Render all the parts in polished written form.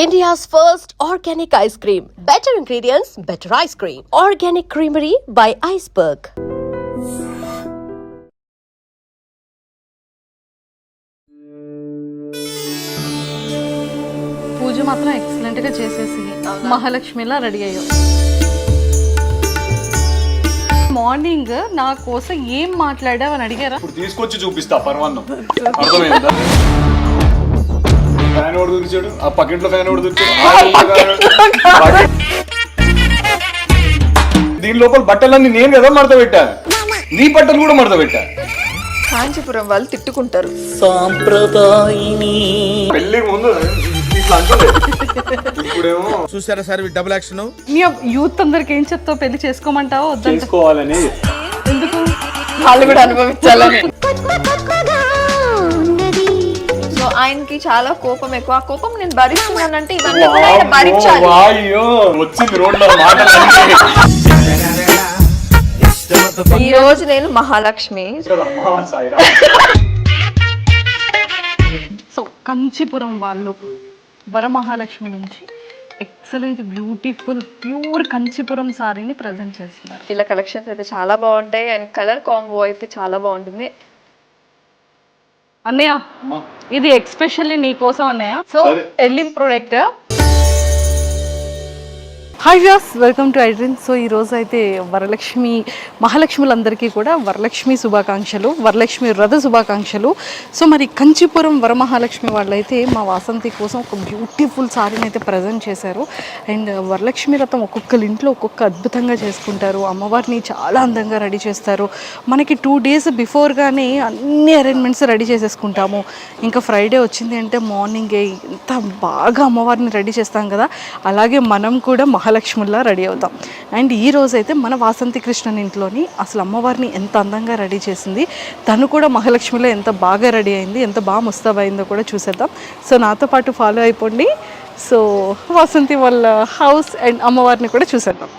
India's first organic ice cream. Better ingredients, better ice cream. Organic Creamery by Iceberg. పూజ మాత్రం excellent గా చేసేసి మహాలక్ష్మిలా ready అయ్యావు. Morning నా కోసం ఏం మాట్లాడావు అని అడిగారా? ఇప్పుడు తీసుకొచ్చి చూపిస్తా పర్వాన్నం. అర్థమైందా? ఫ్యాన్ ఓడి దొరికాడు, ఆ పక్కింట్లో ఫ్యాన్ ఓడి దొరికాడు. దీని లోపల బట్టలన్నీ నేను కదా మడత పెట్టా, నీ బట్టలు కూడా మడత పెట్టా. కాంచీపురం వాళ్ళు తిట్టుకుంటారు. సాంప్రదాయిని పెళ్లి ముందు ఇట్లా అంటుంది. ఇప్పుడేమో చూసారా సార్ డబుల్ యాక్షన్. నీ యూత్ అందరికి ఏం చెప్తావు? పెళ్లి చేసుకోమంటావా వద్దంట? చేసుకోవాలని. ఎందుకు? వాళ్ళు కూడా అనుభవించాలని. సో ఆయనకి చాలా కోపం ఎక్కువ. ఆ కోపం నేను భరిస్తున్నానంటే ఇవన్నీ కూడా ఆయన భరించాలి. వాయ్యో వచ్చింది రోడ్లో మాటలు. ఈ రోజు నేను మహాలక్ష్మి. సో కంచీపురం వాళ్ళు వరమహాలక్ష్మి నుంచి ఎక్సలెంట్ బ్యూటిఫుల్ ప్యూర్ కంచీపురం సారీని ప్రజెంట్ చేస్తున్నారు. ఇలా కలెక్షన్స్ అయితే చాలా బాగుంటాయి అండ్ కలర్ కాంబో అయితే చాలా బాగుంటుంది. అన్నయ్య ఇది ఎక్స్పెషల్లీ నీ కోసం అన్నయ్య. సో ఎల్లిం product. Hi views, welcome to iDream. So ఈరోజు అయితే వరలక్ష్మి మహాలక్ష్ములందరికీ కూడా వరలక్ష్మి శుభాకాంక్షలు, వరలక్ష్మి వ్రత శుభాకాంక్షలు. సో మరి కంచీపురం వరమహాలక్ష్మి వాళ్ళైతే మా వాసంతి కోసం ఒక బ్యూటిఫుల్ సారీని అయితే ప్రజెంట్ చేశారు. అండ్ వరలక్ష్మి వ్రతం ఒక్కొక్కరి ఇంట్లో ఒక్కొక్క అద్భుతంగా చేసుకుంటారు. అమ్మవారిని చాలా అందంగా రెడీ చేస్తారు. మనకి 2 days బిఫోర్గానే అన్ని అరేంజ్మెంట్స్ రెడీ చేసేసుకుంటాము. ఇంకా ఫ్రైడే వచ్చింది అంటే మార్నింగే ఎంత బాగా అమ్మవారిని రెడీ చేస్తాం కదా, అలాగే మనం కూడా మహాలక్ష్మిలా రెడీ అవుతాం. అండ్ ఈ రోజైతే మన వాసంతి కృష్ణన్ ఇంట్లోని అసలు అమ్మవారిని ఎంత అందంగా రెడీ చేసింది, తను కూడా మహాలక్ష్మిలో ఎంత బాగా రెడీ అయింది, ఎంత బాగా ముస్తాబైందో కూడా చూసేద్దాం. సో నాతో పాటు ఫాలో అయిపోండి. సో వాసంతి వాళ్ళ హౌస్ అండ్ అమ్మవారిని కూడా చూసేద్దాం.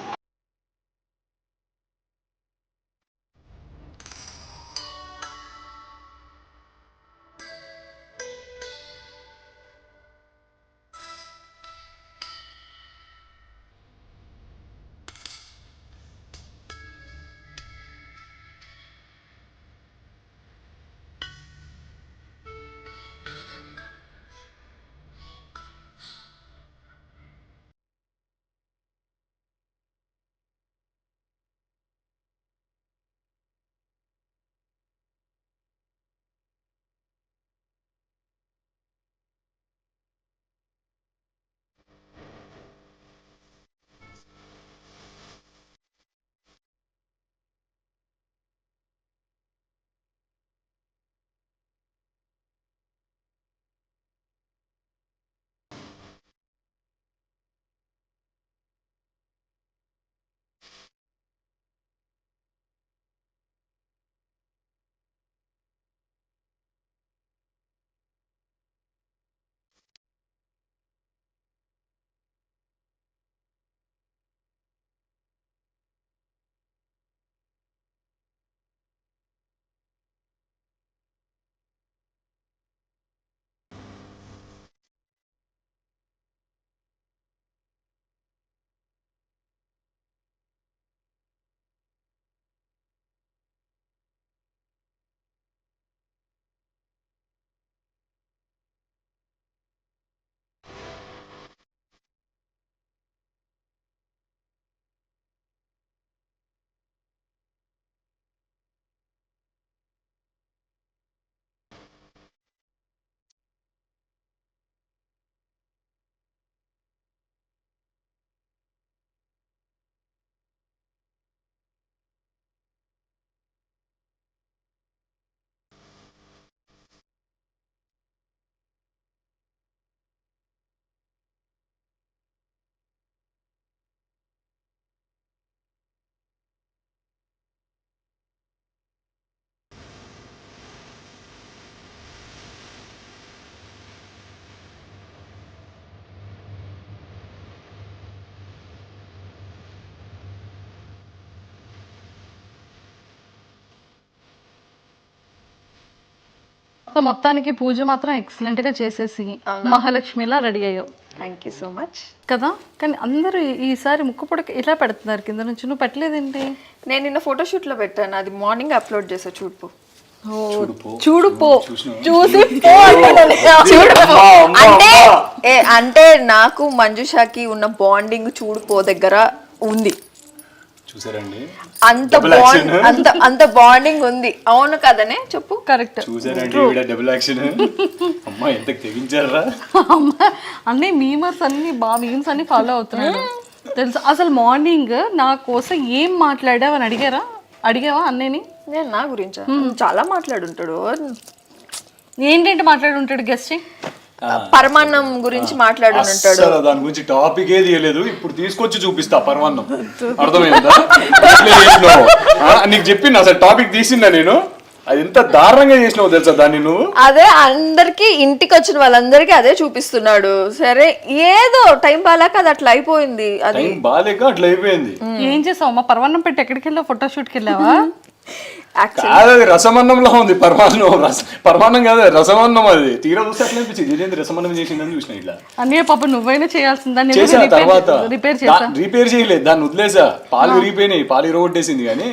సో మొత్తానికి పూజ మాత్రం ఎక్సలెంట్ గా చేసేసి మహాలక్ష్మిలా రెడీ అయ్యావు. Thank you so much. కదా, కానీ అందరూ ఈసారి ముక్కు పుడక ఇలా పెడుతున్నారు కింద నుంచి, నువ్వు పెట్టలేదేంటి? నేను నిన్న ఫోటోషూట్ లో పెట్టాను, అది మార్నింగ్ అప్లోడ్ చేసా, చూడుపో. చూడుపో చూసి పో అంటున్నాను. చూడుపో అంటే నాకు మంజుషాకి ఉన్న బాండింగ్ చూడుపో దగ్గర ఉంది. చూసారండి, అంత బాండింగ్ ఉంది. అవును కదనే చెప్పు. కరెక్ట్. చూసారండి డబుల్ యాక్షన్. అమ్మా ఎంత తెగించారా అన్నీ మీమర్స్ అన్ని మీమ్స్ అన్ని ఫాలో అవుతున్నాడు తెలుసా. అసలు మార్నింగ్ నా కోసం ఏం మాట్లాడావు అని అడిగావా అన్నయ్యని? నేను నా గురించా? చాలా మాట్లాడుంటాడు. ఏంటంటే మాట్లాడుంటాడు గెస్ట్ పరమాన్నం గురించి మాట్లాడుంటాడు. దాని గురించి టాపిక్ ఏది లేదు, ఇప్పుడు తీసుకొచ్చి చూపిస్తా పరమాన్నం. అర్థమైందా? నీకు చెప్పింది అసలు టాపిక్ తీసిందా నేను? అది ఎంత దారుణంగా చేసినావు తెలుసా దాన్ని నువ్వు. అదే అందరికి ఇంటికి వచ్చిన వాళ్ళందరికీ అదే చూపిస్తున్నాడు. సరే ఏదో టైం బాగాలేక అది అట్లా అయిపోయింది. అది బాగాలేక అట్లా అయిపోయింది. ఏం చేసావు మా పరమాన్నం పెట్టి ఎక్కడికి వెళ్ళావు? ఫోటోషూట్కి వెళ్ళావా? కాదు, రసమన్నంలో ఉంది పరమాన్నం. పరమాన్నం కాదు, రసమన్నం. అది తీరా చూస్తే అట్లా అనిపించింది, ఇదేంటి రసమన్నం చేసిందని చూసిన. ఇట్లా అన్నయ్య పాప నువ్వైనా చేయాల్సిందని చేసా. తర్వాత రిపేర్ చేయలేదు, దాన్ని వదిలేసా. పాలు విరిగిపోయినాయి, పాలు ఇరగొట్టేసింది. కానీ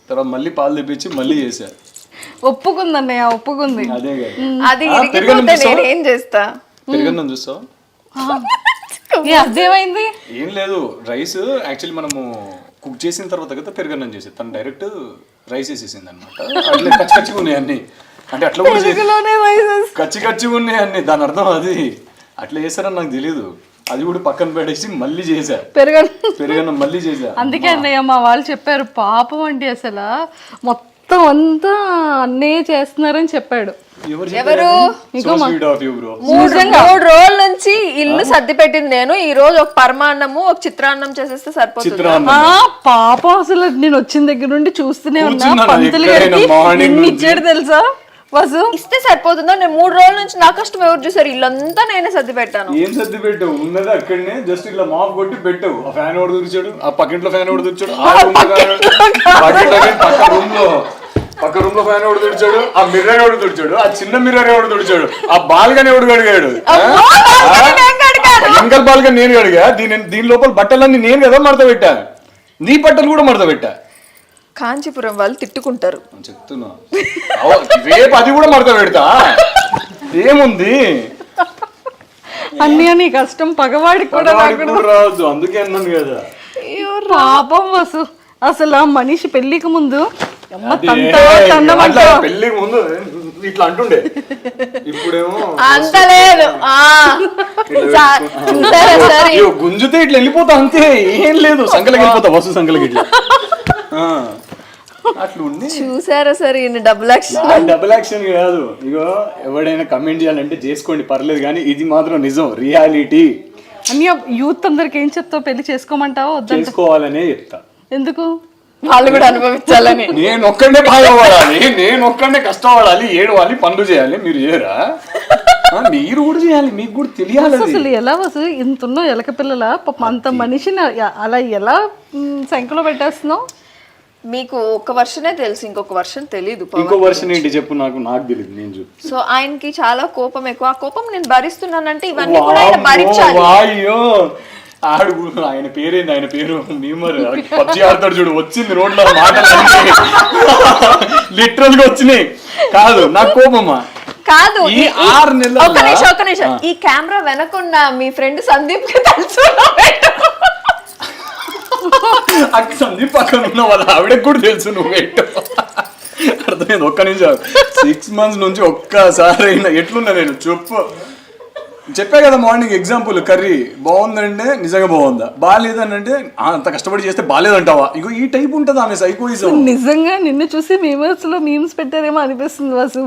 తర్వాత మళ్ళీ పాలు తెప్పించి మళ్ళీ చేసా. ఒప్పుకుంది అన్నయ్య, ఒప్పుకుంది. అదే అది ఇరిగిపోతే నేను ఏం చేస్తా? పెరుగన్నం చూస్తావు? అదేమైంది? ఏం లేదు, రైస్ యాక్చువల్లీ మనము కుక్ చేసిన తర్వాత కదా పెరుగన్నం చేసేది. తను డైరెక్ట్ రైస్ వేసేసింది అనమాట. అట్లా కచ్చి ఉన్నాయి అన్ని. అంటే అట్లా కూడా కచ్చి ఉన్నాయి అన్ని. దాని అర్థం అది అట్లా చేస్తారని నాకు తెలియదు. అది కూడా పక్కన పెట్టేసి మళ్ళీ చేసా పెరుగన్నం మళ్ళీ చేసా. అందుకే అన్నయ్య మా వాళ్ళు చెప్పారు, పాపం అండి అసలు మొత్తం అంతా అన్నయ్య చేస్తున్నారని చెప్పాడు. ఎవరు? 3 రోజుల నుంచి ఇల్లు సర్ది పెట్టింది నేను. ఈ రోజు ఒక పరమాన్నము ఒక చిత్రాన్నం చేసేస్తే సరిపోతుంది. పాపం అసలు నేను వచ్చిన దగ్గర నుండి చూస్తూనే ఉన్నా. పంతులు గారికి ఎన్ని ఇచ్చాడు తెలుసా వసు? ఇస్తే సరిపోతుందో? నేను 3 రోజుల నుంచి నా కష్టం ఎవరు చూసారు? ఇల్లంతా నేనే సర్ది పెట్టాను. ఏం సర్ది పెట్టావు? ఉన్నది అక్కడనే జస్ట్ ఇట్లా మాప్ కొట్టి పెట్టావు. ఆ ఫ్యాన్ ఎవడు తుడిచాడు? ఆ పక్కింట్లో ఫ్యాన్ ఎవడు తుడిచాడు? పక్క రూమ్ లో ఫ్యాన్ ఎవడు తుడిచాడు? ఆ మిర్రర్ ఎవడు తుడిచాడు? ఆ చిన్న మిర్రర్ ఎవడు తుడిచాడు? ఆ బాల్కనీ ఎవడు కడిగాడు? వెనకాల బాల్కనీ నేను కడిగా. దీని లోపల బట్టలన్నీ నేను కదా మడత పెట్టా. నీ బట్టలు కూడా మడత పెట్టా. కాంచీపురం వాళ్ళు తిట్టుకుంటారు చెప్తున్నా. రేపు అది కూడా మడత పెడతా. ఏముంది అన్నయ్య నీ కష్టం పగవాడికి కూడా రాదు. అందుకే అన్నాను కదా. పాపం వసు. అసలు ఆ మనిషి పెళ్లికి ముందు పెళ్లికి ముందు ఇట్లా అంటుండే, ఇప్పుడేమో అంత లేదు. గుంజుతే ఇట్లా వెళ్ళిపోతా అంతే, ఏం లేదు. సంకలకి వెళ్ళిపోతా, వస్తు సంకలకి ఇట్లా అట్లా ఉంది. చూసారా సరే డబుల్ యాక్షన్ కాదు. ఇగో ఎవడైనా కమెంట్ చేయాలంటే చేసుకోండి, పర్లేదు. కానీ ఇది మాత్రం నిజం, రియాలిటీ. అన్నయ్య యూత్ అందరికి ఏం చెప్తావు? పెళ్లి చేసుకోమంటావా? చేసుకోవాలనే చెప్తా. ఎందుకు? వాళ్ళు కూడా అనుభవించాలని. నేను ఒక్కడే బాధపడాలి, నేను ఒక్కడే కష్టపడాలి, ఏడవాలి, పనులు చేయాలి. మీరు చేయరా? మీరు కూడా చేయాలి, మీకు కూడా తెలియాలి. అసలు ఎలా వసు ఇంత ఉన్న ఎలక పిల్లల పాపం అంత మనిషిని అలా ఎలా సంఖ్యలో పెట్టేస్తున్నావు? మీకు ఒక వర్షనే తెలుసు, ఇంకొక వర్షన్ తెలీదు. ఇంకో వర్షన్ ఏంటి చెప్పు? నాకు తెలియదు. నేను సో ఆయనకి చాలా కోపం ఎక్కువ. ఆ కోపం నేను భరిస్తున్నానంటే ఇవన్నీ కూడా ఆయన భరించాలి. అయ్యో ఆడు ఆయన పేరేంది? ఆయన పేరు మీమర్. పబ్జి ఆడతాడు చూడు, వచ్చింది రోడ్లో మాటలు లిటరల్ గా వచ్చినాయి. కాదు నాకు కోపమా? కాదు. ఈ 6 నెలలు ఒక నిమిషం. ఈ కెమెరా వెనకున్న మీ ఫ్రెండ్ సందీప్ కి తెలుసు. సందీప్ పక్కన ఉన్న వాళ్ళ ఆవిడకి కూడా తెలుసు నువ్వు ఏంటో. అర్థమైంది? ఒక్క నిమిషం. 6 months నుంచి ఒక్కసారి అయినా ఎట్లున్నా నేను చెప్పా కదా మార్నింగ్ ఎగ్జాంపుల్. కర్రీ బాగుందంటే నిజంగా బాగుందా, బాగాలేదని అంటే అంత కష్టపడి చేస్తే బాగాలేదంటావా? ఇగో ఈ టైప్ ఉంటుంది ఆమె సైకోయిజం. నిజంగా నిన్ను చూసి మీమ్స్ పెట్టారేమో అనిపిస్తుంది వాసు.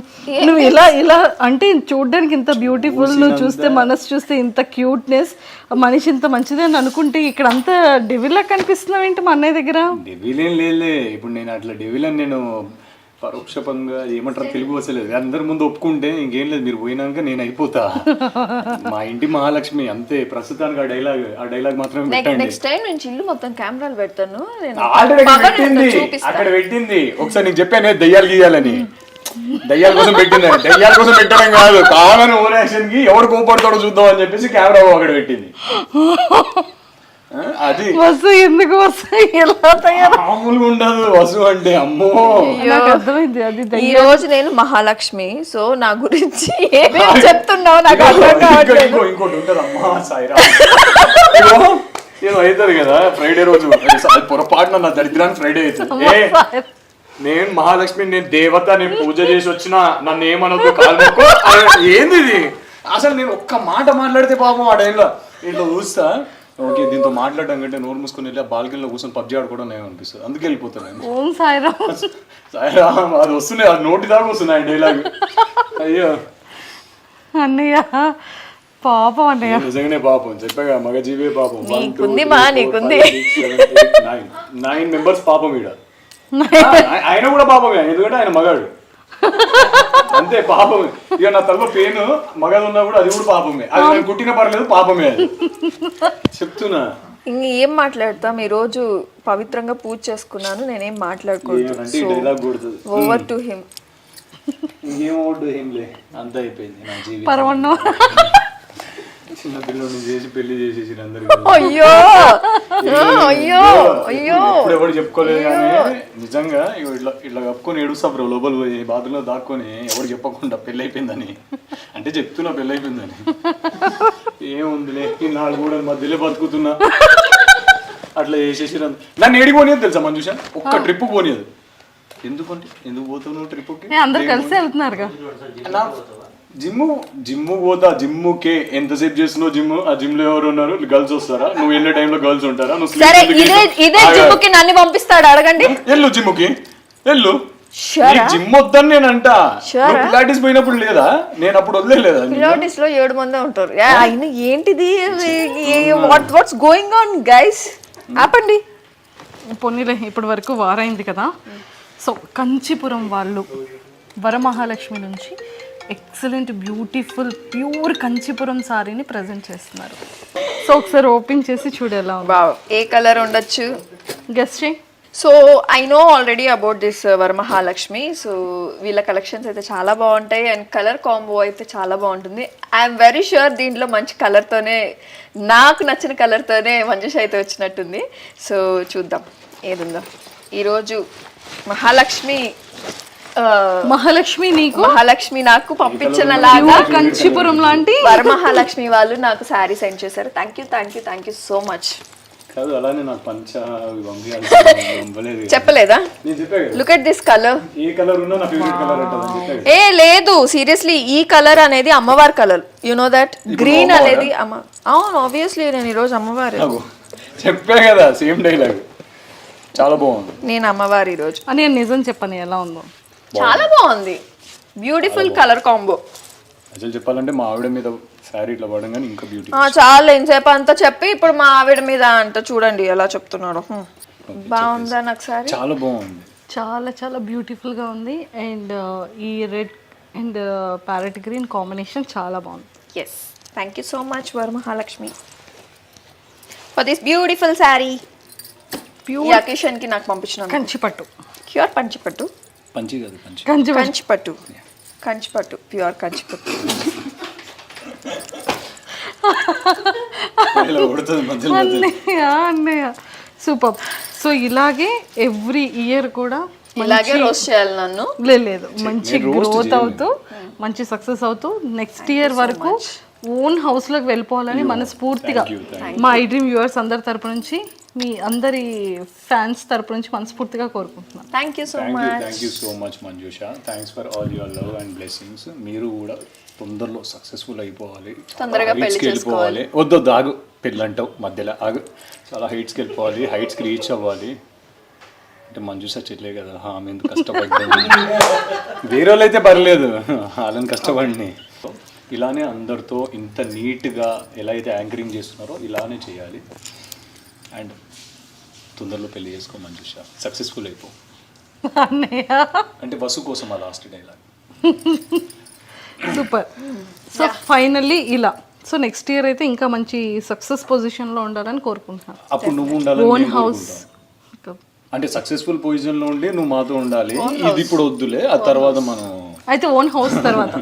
నువ్వు ఇలా అంటే చూడడానికి ఇంత బ్యూటిఫుల్, నువ్వు చూస్తే మనసు చూస్తే ఇంత క్యూట్నెస్, మనిషి ఇంత మంచిది అని అనుకుంటే ఇక్కడ అంతా డెవిల్ లా కనిపిస్తున్నావు ఏంటి మా అన్నయ్య దగ్గర? డెవిల్ ఏం లేదులే. ఇప్పుడు నేను అట్లా డెవిల్ అని నేను పరోక్షంగా ఏమంటారు తెలుగు వస్తలేదు. అందరి ముందు ఒప్పుకుంటే ఇంకేం లేదు, మీరు పోయినాక నేను అయిపోతా. మా ఇంటి మహాలక్ష్మి అంతే. ప్రస్తుతానికి ఆ డైలాగ్ మాత్రమే పెట్టండి. నెక్స్ట్ టైం నుంచి ఇల్లు మొత్తం కెమెరాలు పెడతాను. ఆల్రెడీ అక్కడ పెట్టింది. ఒకసారి నీకు చెప్పాను దయ్యాలు గీయాలని. దయ్యాల కోసం పెట్టింది. దయ్యాల కోసం పెట్టడం కాదు, కామన్ ఓవర్ యాక్షన్ కి ఎవడు కోపడతాడో చూద్దాం అని చెప్పేసి కెమెరా అక్కడ పెట్టింది. అది వసు ఎందుకు వసు ఎలా తయారు మామూలుగా ఉండదు వసు అంటే. అమ్మో నాకు అర్థమైంది అది ఈ రోజు నేను మహాలక్ష్మి, సో నా గురించి ఏమేమి చెప్తున్నావు నాకు అర్థం కావట్లేదు. ఇంకోటి ఉంటది. అమ్మా సాయిరా ఏదో అవుతుంది కదా ఫ్రైడే రోజు, పొరపాటున నా దరిద్రాన్ని ఫ్రైడే అవుతుంది. నేను మహాలక్ష్మి, నేను దేవత, నేను పూజ చేసి వచ్చిన, నన్ను ఏమనొద్దు కాలుకో. ఏంది ఇది అసలు? నేను ఒక్క మాట మాట్లాడితే పాపం ఆ టైంలో ఇట్లా చూస్తా, ఓకే దీంతో మాట్లాడడం కంటే నోరు మూసుకొని వెళ్ళి బాల్కనీలో కూర్చొని పబ్జీ ఆడుకోవడం నేను అనిపిస్తుంది. అందుకే వెళ్ళిపోతాను నేను. ఓం సాయిరామ్. సాయిరామ్ అది వస్తున్నాయి, అది నోటి దాకా వస్తున్నాయి డైలాగ్. అయ్యో అన్నయ్య పాపం అన్నయ్య, నిజంగానే పాపం. చెప్పాగా మగజీవే పాపం. నీకుంది మా, నీకుంది. 9 మెంబర్స్ పాపం ఈడ. ఆయన కూడా పాపమే, ఎందుకంటే ఆయన మగాడు. అంతే పాపమే. ఇక నా తలలో పెయిన్ మగది ఉన్నా కూడా అది కూడా పాపమే. అది నేను కుట్టిన పర్లేదు, పాపమే అది చెప్తున్నా. ఇంక ఏం మాట్లాడతాం, ఈ రోజు పవిత్రంగా పూజ చేసుకున్నాను, నేనేం మాట్లాడకూడదు. డైలాగ్ కొడుతుంది. Over to him. ఇంకేం ఓటు ఏం లే, అంత అయిపోయింది నా జీవితం. పరమన్నం. చిన్న పిల్లల్ని చేసి పెళ్లి చేసేసి అందరు అయ్యో అయ్యో అయ్యో ఇప్పుడు ఎవరు చెప్పుకోలేదు. కానీ నిజంగా ఇట్లా ఇట్లా కప్పుకొని ఏడుస్తా బ్రో, లోపల పోయి బాత్రూంలో దాక్కొని ఎవరు చెప్పకుండా పెళ్ళి అయిపోయిందని. అంటే చెప్తున్నా పెళ్ళి అయిపోయిందని. ఏముందిలే ఈ 4 కూడా మధ్యలో బతుకుతున్నా. అట్లా చేసేసి నన్ను ఏడికి పోనీయదు తెలుసా మంజుష, ఒక్క ట్రిప్ పోనీయదు. ఎందుకంటే ఎందుకు పోతావు నువ్వు ట్రిప్కి? అందరు కలిసి వెళ్తున్నారుగా. జిమ్ పోతా, జిమ్కే ఎంతసేపు చేస్తున్నావు జిమ్? ఆ జిమ్ లో ఎవరు ఉన్నారు? గర్ల్స్ వస్తారా? నువ్వు వెళ్ళే టైంలో గర్ల్స్ ఉంటారా? నువ్వు సరే ఇదే జిమ్ముకి నన్ను పంపిస్తాడు, అడగండి. వెళ్ళు జిమ్కి వెళ్ళు. జిమ్ వద్దని నేను అంట. పిలాటిస్ పోయినప్పుడు లేదా? నేను అప్పుడు వదిలేదా? పిలాటిస్ లో 7 మంది ఉంటారు. అయినా ఏంటిది, వాట్స్ గోయింగ్ ఆన్ గైస్? ఆపండి. పొన్నిలే ఇప్పటి వరకు వారైంది కదా. సో కంచిపురం వాళ్ళు వరమహాలక్ష్మి నుంచి ఎక్సలెంట్ బ్యూటిఫుల్ ప్యూర్ కంచిపురం సారీని ప్రజెంట్ చేస్తున్నారు. సో ఒకసారి ఓపెన్ చేసి చూడేలా ఉంది. ఏ కలర్ ఉండొచ్చు గెస్ట్ చేయి. So I know already about this Varamahalakshmi. So వీళ్ళ కలెక్షన్స్ అయితే చాలా బాగుంటాయి అండ్ కలర్ కాంబో అయితే చాలా బాగుంటుంది. ఐఎమ్ వెరీ ష్యూర్ దీంట్లో మంచి కలర్తోనే, నాకు నచ్చిన కలర్తోనే మంజుష అయితే వచ్చినట్టుంది. సో చూద్దాం ఏదుందో. ఈరోజు మహాలక్ష్మి నాకు పంపించిన లాగా కంచిపురం లాంటి వరమహాలక్ష్మి వాళ్ళు నాకు శారీ సెండ్ చేశారు. Thank you so much. కాదు అలానే నాకు చెప్పలేదా? Look at this colour. A colour ఉన్నా నా ఫేవరెట్ కలర్ అంటది. ఏ లేదు సీరియస్లీ, ఈ కలర్ అనేది అమ్మవారి colour. You know that green అనేది అవును ఆబ్వియస్లీ నేను ఈరోజు అమ్మవారి. చెప్పా కదా సేమ్ డైలాగ్. చాలా బాగుంది. నేను అమ్మవారి ఈరోజు అని నిజం చెప్పని ఎలా ఉందో. చాలా బాగుంది, బ్యూటిఫుల్ కలర్ కాంబో. అసలు చెప్పాలంటే మా ఆవిడ మీద శారీ ఇట్లా పడంగానే ఇంకా బ్యూటీ. చాలా ఇంతసేపు అంతా చెప్పి ఇప్పుడు మా ఆవిడ మీద అంట చూడండి ఎలా చెప్తున్నాడు. బాగుందా నాకు శారీ? చాలా బాగుంది, చాలా చాలా బ్యూటిఫుల్ గా ఉంది. అండ్ ఈ red and parrot green combination చాలా బాగుంది. Yes, thank you so much Varamahalakshmi for this beautiful sari. ఈ అకేషన్ కి నాకు పంపించిన కంచిపట్టు, ప్యూర్ పంచిపట్టు. పంచి కాదు కంచిపట్టు, ప్యూర్ కంచిపట్టు. అన్నయ్య సూపర్. సో ఇలాగే ఎవ్రీ ఇయర్ కూడా ఇలాగే రోస్ట్ చేయాలి నన్ను. లేదు మంచి గ్రోత్ అవుతూ మంచి సక్సెస్ అవుతూ నెక్స్ట్ ఇయర్ వరకు ఓన్ హౌస్ లోకి వెళ్ళిపోవాలని మనస్ఫూర్తిగా మా ఐ డ్రీమ్ వ్యూవర్స్ అందరి తరపు నుంచి, మీ అందరి ఫ్యాన్స్ తరపు నుంచి మనస్ఫూర్తిగా కోరుకుంటున్నాను. Thank you so much Manjusha. Thanks for all your love and blessings. మీరు కూడా తొందరలో సక్సెస్ఫుల్ అయిపోవాలి, తొందరగా పెళ్లి వెళ్ళిపోవాలి. వద్దు ఆగు, పెళ్ళి అంటావు మధ్యలో ఆగు. చాలా హైట్స్కి వెళ్ళిపోవాలి, హైట్స్కి రీచ్ అవ్వాలి. అంటే మంజుష చెట్లే కదా, ఆమె ఎందుకు కష్టపడ్డాను. వేరే వాళ్ళు అయితే పర్లేదు, వాళ్ళని కష్టపడిని. ఇలానే అందరితో ఇంత నీట్గా ఎలా అయితే యాంకరింగ్ చేస్తున్నారో ఇలానే చేయాలి. అండ్ తొందరలో పెళ్లి చేసుకో మంజుష, సక్సెస్ఫుల్ అయిపో. అంటే వసు కోసం ఆ last dialogue. Super. So finally ఇలా, సో నెక్స్ట్ ఇయర్ అయితే ఇంకా మంచి సక్సెస్ పొజిషన్ లో ఉండాలని కోరుకుంటున్నాను. అప్పుడు నువ్వు ఉండాలి, ఓన్ హౌస్ అంటే సక్సెస్ఫుల్ పొజిషన్ లో ఉండి నువ్వు మాతో ఉండాలి. ఇది ఇప్పుడు వద్దులే, ఆ తర్వాత మనం అయితే ఓన్ హౌస్ తర్వాత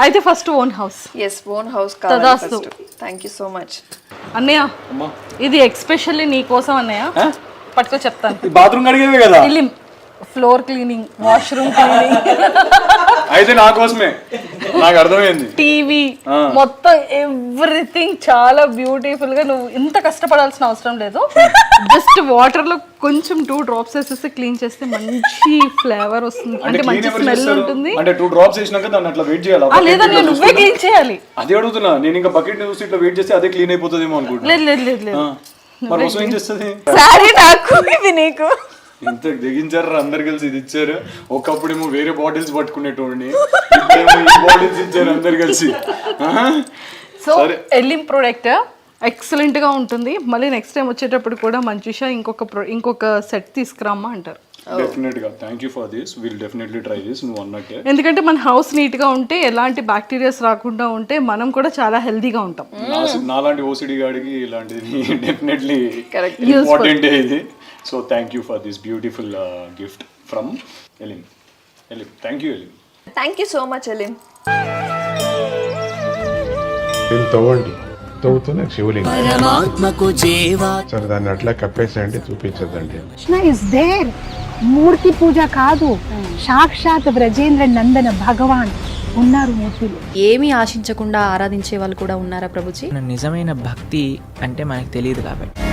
అయితే first own house. Yes, own house తదాస్తు. కావాలి. థ్యాంక్ యూ సో మచ్ అన్నయ్య ఇది ఎక్స్పెషల్లీ నీ కోసం అన్నయ్య, పట్టుకో చెప్తాను. బాత్రూమ్ కడిగేవే కదా, ఫ్లోర్ క్లీనింగ్, వాష్రూమ్ క్లీనింగ్, అయితే నా కోసమే, నాకు అర్థమైంది. టీవీ మొత్తం ఎవ్రీథింగ్ చాలా బ్యూటిఫుల్ గా. నువ్వు ఇంత కష్టపడాల్సిన అవసరం లేదు. జస్ట్ వాటర్ లో కొంచెం 2 drops వేసేసి క్లీన్ చేస్తే మంచి ఫ్లేవర్ వస్తుంది, అంటే మంచి స్మెల్ ఉంటుంది. అంటే 2 drops వేసినాక దాన్ని అట్లా వెయిట్ చేయాలి. లేదా నేను నువ్వే క్లీన్ చేయాలి. అదే అడుగుతున్నా నేను, ఇంకా బకెట్ చూసి ఇట్లా వెయిట్ చేస్తే అదే క్లీన్ అయిపోతుందేమో అనుకుంటున్నా. లేదు మరి కోసం ఏం చేస్తుంది? సారీ నాకు, ఇది నీకు. ఇంత దిగించారు అందరు కలిసి ఇది ఇచ్చారు. ఒకప్పుడేమో వేరే బాటిల్స్ పట్టుకునేటోడిని, ఇప్పుడేమో ఈ బాటిల్స్ ఇచ్చారు అందరు కలిసి. సో ఎల్లిం ప్రోడక్ట్ ఎక్సలెంట్ గా ఉంటుంది. మళ్ళీ నెక్స్ట్ టైం వచ్చేటప్పుడు కూడా మంచిషా ఇంకొక సెట్ తీసుకురామ్మా అంటారు. డెఫినెట్ గా thank you for this, will definitely try this నువ్వు అన్నట్టే. ఎందుకంటే మన హౌస్ నీట్ గా ఉంటే, ఎలాంటి బ్యాక్టీరియాస్ రాకుండా ఉంటే మనం కూడా చాలా హెల్తీగా ఉంటాం. నాలాంటి ఓసిడి గాడికి ఇలాంటిది డెఫినెట్లీ ఇంపార్టెంట్ ఇది. So thank you for this beautiful gift from Elim. Thank you Elim. Thank you so much Elim. దీన్ని తవ్వండి, తవ్వుతూనే శివలింగం. పరమాత్మకు జీవా సరే దాన్ని అట్లా కప్పేసేయండి, చూపించదండి. Krishna is there. మూర్తి పూజ కాదు, సాక్షాత్ బ్రజేంద్ర నందన భగవాన్ ఉన్నారు మూర్తిలో. ఏమీ ఆశించకుండా ఆరాధించే వాళ్ళు కూడా ఉన్నారా ప్రభుజీ? నిజమైన భక్తి అంటే మనకు తెలియదు కాబట్టి